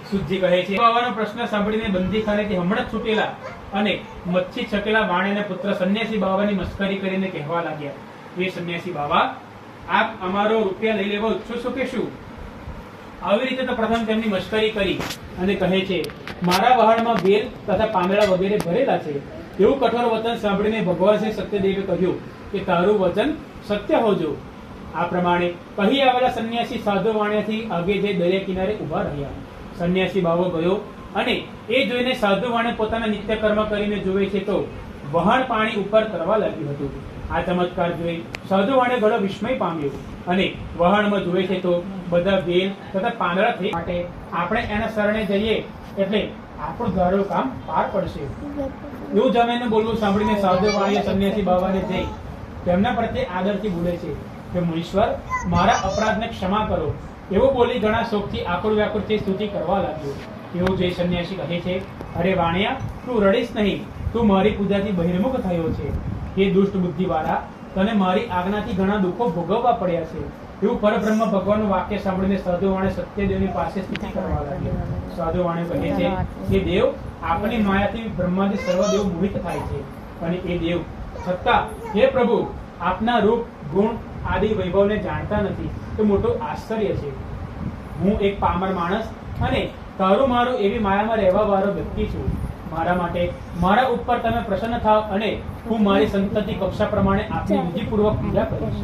સુજી કહે છે બાવાનો પ્રશ્ન સાંભળીને બંદીખાનેથી હમણાં છૂટેલા અને મચ્છી છકેલા વાણિયાના પુત્ર સન્યાસી બાવાની મસ્કરી કરીને કહેવા લાગ્યા, એ સન્યાસી બાવા, આપ અમારો રૂપિયા લઈ લેવા ઈચ્છો છો કે શું? આવી રીતે તો પ્રથમ તેમની મસ્કરી કરી અને કહે છે, મારા વહાણમાં બેલ તથા પામેલા વગેરે ભરેલા છે. એવું કઠોર વચન સાંભળીને ભગવાન શ્રી સત્યદેવે કહ્યું કે તારું વચન સત્ય હોજો. આ પ્રમાણે કહી આવેલા સન્યાસી સાધુ વાણિયાથી આગે જઈ દરિયા કિનારે ઉભા રહ્યા. સન્યાસી બાવો ગયો અને એ જોઈને સાધુ વાણિયા પોતાના નિત્ય કર્મ કરીને જોવે છે તો વહાણ પાણી ઉપર તરવા લાગ્યું હતું. આ ચમત્કાર જોઈ સાધુ વાણિયા ઘણો વિસ્મય પામ્યો અને વહાણમાં જોવે છે તો બધા બેલ તથા પાંદડા થઈ માટે આપણે એના શરણે જઈએ એટલે આપણું ધારેલું કામ પાર પડશે. એવું જમીને બોલવું સાંભળીને સાધુ વાણિયા સન્યાસી બાવાને જઈ તેમના પ્રત્યે આદરથી બોલે છે કે મુનીશ્વર, મારા અપરાધને ક્ષમા કરો. એવું બોલી ઘણા શોકથી આકુળ વ્યાકુળથી સ્તુતિ કરવા લાગ્યો. એવું જોઈ સન્યાસી કહે છે, અરે વાણિયા, તું રડીશ નહીં, તું મારી પૂજાથી બહિર્મુખ થયો છે. હે દુષ્ટ બુદ્ધિવાળા, તને મારી આજ્ઞાથી ઘણા દુઃખો ભોગવવા પડ્યા છે. એવું પરબ્રહ્મ ભગવાનનું વાક્ય સાંભળીને સાધુ વાણિયા સત્યદેવની પાસે સ્તુતિ કરવા લાગ્યા. સાધુ વાણિયા કહે છે, હે દેવ, આપની માયાથી બ્રહ્માદિ સર્વદેવ મોહિત થાય છે અને એ દેવ છતાં હે પ્રભુ, આપના રૂપ ગુણ આદિ વૈભવને જાણતા નથી તો મોટું આશ્ચર્ય છે. હું એક પામર માણસ અને તારું મારું એવી માયામાં રહેવા વાળો વ્યક્તિ છું. મારા માટે મારા ઉપર તમે પ્રસન્ન થાવ અને હું મારી સંતતિ કક્ષા પ્રમાણે આપની વિધિપૂર્વક પૂજા કરીશ.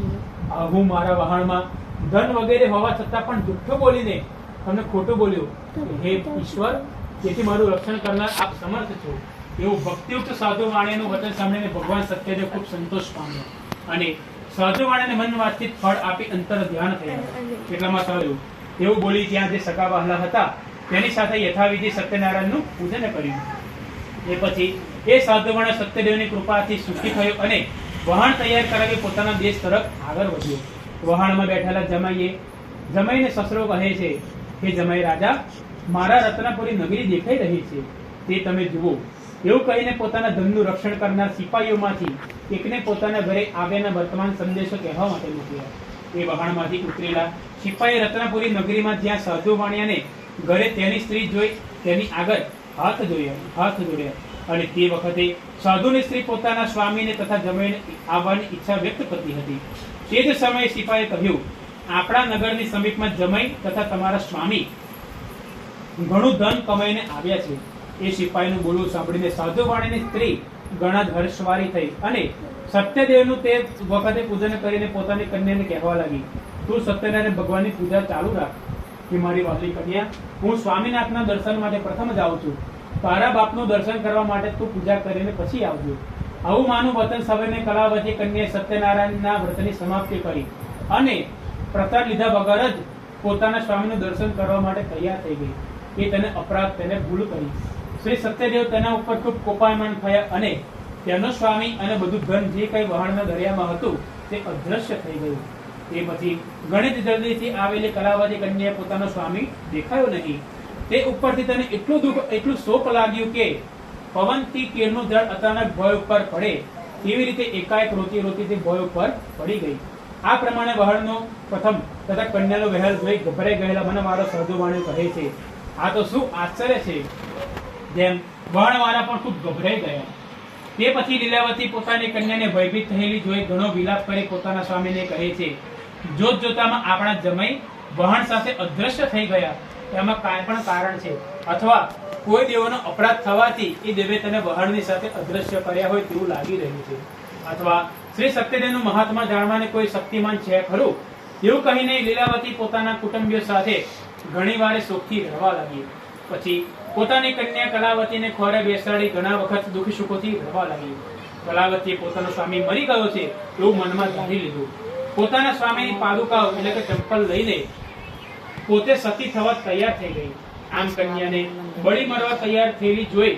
હું મારા વહાણમાં ધન વગેરે હોવા છતાં પણ જુઠ્ઠું બોલીને તમને ખોટું બોલ્યું. હે ઈશ્વર, તેથી મારું રક્ષણ કરનાર આપ સમર્થ છો. એવું ભક્તિયુક્ત સાધુ વાણિયાનું વચન સાંભળીને ભગવાન સત્યદેવ ખૂબ સંતોષ પામ્યો અને સાધુ વાણિયાને મન વાતચીત ફળ આપી અંતર ધ્યાન થયા. એટલામાં થયું એવું બોલી ત્યાં જે સગા વહાલા હતા તેની સાથે યથાવિધિ સત્યનારાયણનું પૂજન કર્યું. એ પછી એ સાધુ વાણિયા સત્યદેવની કૃપાથી સુખી થયો અને વહાણ તૈયાર કરાવી પોતાના દેશ તરફ આગળ વધ્યો. વહાણમાં બેઠેલા જમાઈને સસરો કહે છે, હે જમાઈ રાજા, મારા રત્નપુરી નગરી દેખાઈ રહી છે, તે તમે જુઓ. એવું કહીને પોતાના ધનનું રક્ષણ કરનાર સિપાહીઓમાંથી એકને પોતાના ઘરે આવ્યાના વર્તમાન સંદેશો કહેવા માટે મોકલ્યા. એ વહાણમાંથી ઉતરેલા સિપાહી રત્નપુરી નગરીમાં જ્યાં સાધુ વાણિયાને ઘરે તેની સ્ત્રી જોઈ તેની આગળ હાથ જોડ્યા અને તે વખતે સાધુની સ્ત્રી પોતાના સ્વામીને તથા જમાઈને આવવાની ઈચ્છા વ્યક્ત કરતી હતી. તે જ સમયે સિપાહીએ કહ્યું, આપણા નગરની સમીપમાં જમાઈ તથા તમારા સ્વામી ઘણું ધન કમાઈને આવ્યા છે. એ સિપાહીનું બોલવું સાંભળીને સાધુ વાણિયાની સ્ત્રી ઘણા હર્ષવારી થઈ અને સત્યદેવનું તે વખતે પૂજન કરીને પોતાની કન્યાને કહેવા લાગી, તું સત્યનારાયણ ભગવાનની પૂજા ચાલુ રાખ. કે મારી વહાલી કન્યા, હું સ્વામીનાથના દર્શન માટે પ્રથમ જાઉં છું. તારા બાપનું દર્શન કરવા માટે તું પૂજા કરીને પછી આવજો. આવું માનું વચન સાંભળીને કલાવતી કન્યાએ સત્યનારાયણના વ્રતની સમાપ્તિ કરી અને પ્રસાદ લીધા વગર જ પોતાના સ્વામીનું દર્શન કરવા માટે તૈયાર થઈ ગઈ. એ તેને અપરાધ, તેને ભૂલ કરી. શ્રી સત્યદેવ તેના ઉપર ખૂબ કોપાયમાન થયા અને તેનો સ્વામી અને બધું ધન જે કઈ વહાણના દરિયામાં હતું તે અદ્રશ્ય થઈ ગયું. તે પછી ગણિત જલ્દીથી આવેલી કલાવતી કન્યાએ પોતાનો સ્વામી દેખાયો નહીં. તે ઉપરથી તેને એટલું શોક લાગ્યું કે પવનથી કેળનું ઝાડ અચાનક ભોય ઉપર પડે તેવી રીતે એકાએક રોતી રોતી તે ભોય ઉપર પડી ગઈ. આ પ્રમાણે વહાણનો પ્રથમ તથા કન્યાનો વહેલ જોઈ ગભરાઈ ગયેલા મનવાળો સાધુ વાણિયો કહે છે, આ તો શું આશ્ચર્ય છે. જેમ વહાણવાળા પણ ખૂબ ગભરાઈ ગયા. તે પછી લીલાવતી પોતાની કન્યાને ભયભીત થયેલી જોઈ ઘણો વિલાપ કરી પોતાના સ્વામીને કહે છે, જોત જોતામાં આપણા જમાઈ વહાણ સાથે અદ્રશ્ય થઈ ગયા. એમાં કાંઈ પણ કારણ છે અથવા કોઈ દેવોનો અપરાધ થવાથી એ દેવે તેને વહાણની સાથે અદ્રશ્ય કર્યા હોય તેવું લાગી રહ્યું છે, અથવા શ્રી સત્યદેવનું મહાત્મા જાણવાને કોઈ શક્તિમાન છે ખરું. એવું કહીને લીલાવતી પોતાના કુટુંબીઓ સાથે ઘણી વાર સુખથી રહેવા લાગી. પછી પોતાની કન્યા કલાવતીને ખોરે બેસાડી ઘણા વખત દુઃખ સુખોથી રહેવા લાગી. કલાવતીએ પોતાનો સ્વામી મરી ગયો છે એવું મનમાં ધારી લીધું. પોતાના સ્વામીની પાદુકાઓ એટલે કે ચંપલ લઈને પોતે સતી થવા તૈયાર થઈ ગઈ. આમ કન્યાને બળી મરવા તૈયાર થયેલી જોઈ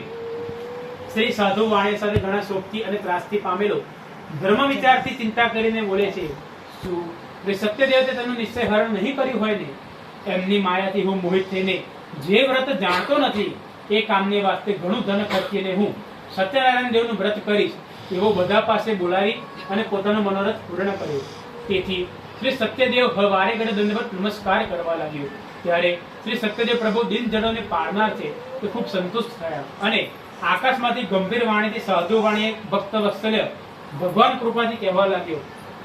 શ્રી સાધુ વાણિયા સાથે ઘણા શોકથી અને ત્રાસથી પામેલો ધર્મ વિચારથી ચિંતા કરીને બોલે છે, શું સત્યદેવતે તેનું નિશ્ચય હરણ નહીં કર્યું હોય ને? એમની માયાથી હું મોહિત થઈને જે વ્રત જાણતો નથી એ કામને વાસ્તે ઘણું ધન ખર્ચીને હું સત્યનારાયણ દેવનું વ્રત કરીશ એવો બધા પાસે બોલાવી અને પોતાનો મનોરથ પૂર્ણ કર્યો. તેથી શ્રી સત્યદેવ વારે ઘડે દંડવત નમસ્કાર કરવા લાગ્યો. ત્યારે શ્રી સત્યદેવ પ્રભુ દિન જનોને પાળનાર છે તે ખૂબ સંતુષ્ટ થયા અને આકાશમાંથી ગંભીર વાણીથી સાધુ વાણીએ ભક્ત વત્સલ્ય ભગવાન કૃપાથી કહેવા લાગ્યો,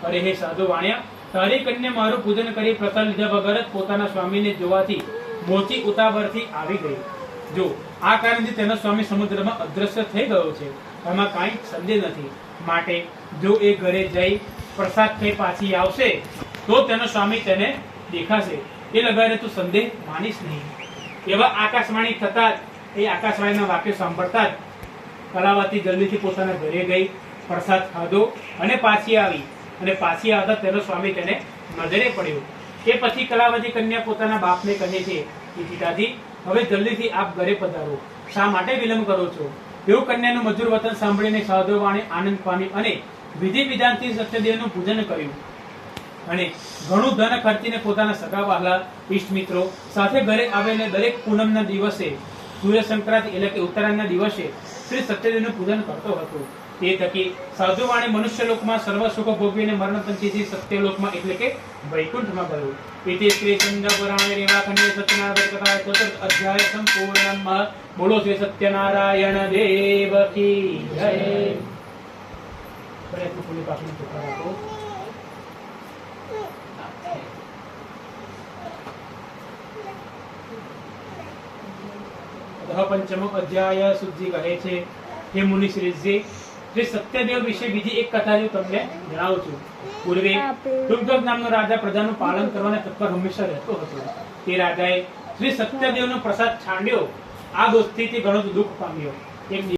અરે હે સાધુ વાણિયા, તારી કન્યા મારું પૂજન કરી પ્રસાદ લીધા વગર જ પોતાના સ્વામીને જોવાથી મોચી ઉતાવળથી આવી ગઈ. જો આ કારણથી તેનો સ્વામી સમુદ્રમાં અદ્રશ્ય થઈ ગયો છે, એમાં કાંઈ સંદેહ નથી. માટે જો એ ઘરે જઈ પ્રસાદ ખાઈ પાછી આવશે તો તેનો સ્વામી તેને દેખાશે. એ લગાડે તું સંદેહ માનીશ નહીં. એવા આકાશવાણી થતા જ એ આકાશવાણીના વાક્યો સાંભળતા જ કલાવતી જલ્દીથી પોતાના ઘરે ગઈ, પ્રસાદ ખાધો અને પાછી આવી. અને પાછી આવતા તેનો સ્વામી તેને નજરે પડ્યો. એ પછી કલાવતી કન્યા પોતાના બાપને કહે છે કે પિતાજી, હવે જલ્દીથી આપ ઘરે પધારો, શા માટે વિલંબ કરો છો? એવું કન્યાનું મજૂર વતન સાંભળીને સાધુ વાણી આનંદ પામી અને વિધિ વિધાનથી સત્યદેવનું પૂજન કર્યું અને ઘણું ધન ખર્ચીને પોતાના સગા વહાલા ઇષ્ટ મિત્રો સાથે ઘરે આવીને દરેક પૂનમના દિવસે સૂર્ય સંક્રાંતિ એટલે કે ઉત્તરાયણના દિવસે શ્રી સત્યદેવનું પૂજન કરતો હતો. તે થકી સાધુ વાણી મનુષ્ય લોકમાં સર્વ સુખ ભોગવીને મરણ પંચીથી સત્યલોકમાં એટલે કે વૈકુંઠમાં ગયો. ઇતિ શ્રી ચંદ્ર પુરાણે રેવાખંડે સત્યનારાયણ કથા ચતુર્થ અધ્યાય સંપૂર્ણમ. બોલો શ્રી સત્યનારાયણ દેવ કી જય. પ્રયત્ન પૂરી પાછળ ચૂકા રાખો. પંચમો અધ્યાય સુધી કહે છે, હે મુનિ શ્રીજી, શ્રી સત્યદેવ વિશે બીજી એક કથા જો તમને જણાવું છું. પૂર્વે દુર્ગદ નામનો રાજા પ્રજાનું પાલન કરવાના તત્પર હંમેશા રહેતો હતો. તે રાજાએ શ્રી સત્યદેવનો પ્રસાદ છાંડ્યો. આ દોષથી તે ઘણો દુઃખ પામ્યો. એક